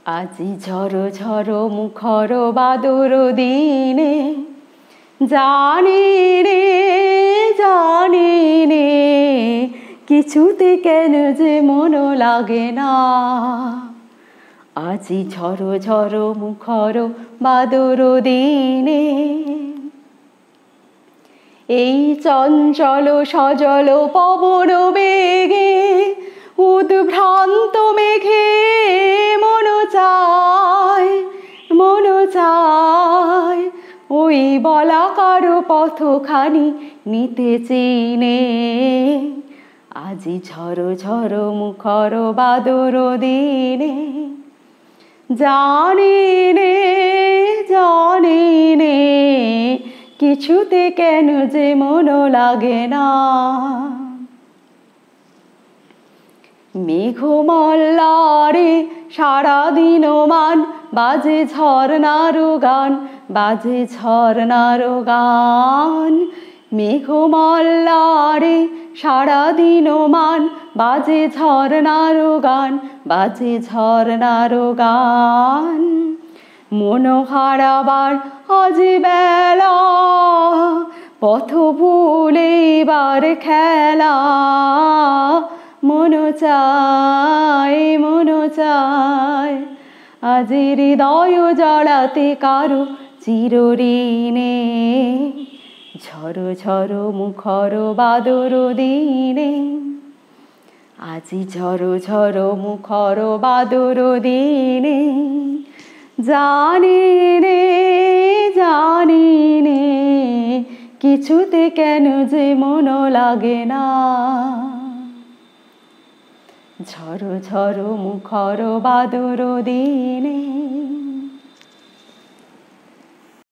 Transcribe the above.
আজি ঝড়ো ঝড়ো মুখর বাদর দিনে জানি রে কিছুতে কেন যে মন লাগে না। আজি ঝড়ো ঝড়ো মুখর বাদর দিনে এই চঞ্চল সজল পবন বেগে উদ্ভ্রান্ত মেঘে মন চায় ওই বলাকার পথখানি নিতে চিনে। আজি ঝড়ো ঝড়ো মুখর বাদর দিনে জানি রে কিছুতে কেন যে মন লাগে না। মেঘমল্লারে সারাদিন মান বাজে ঝর্ণার গান বাজে ঝর্ণার গান। মেঘমল্লারে সারাদিন মান বাজে ঝর্ণার গান বাজে ঝর্ণার গান। মন হারাবার আজ বেলা পথ ভুলে বার খেলা মন চায় আজি হৃদয় জড়াতে কারো চিরঋণে। ঝড়ো ঝড়ো মুখর বাদর দিনে আজি ঝড়ো ঝড়ো মুখর বাদর দিনে জানি রে কিছুতে কেন যে মন লাগে না। ঝড়ো ঝড়ো মুখর বাদর দিনে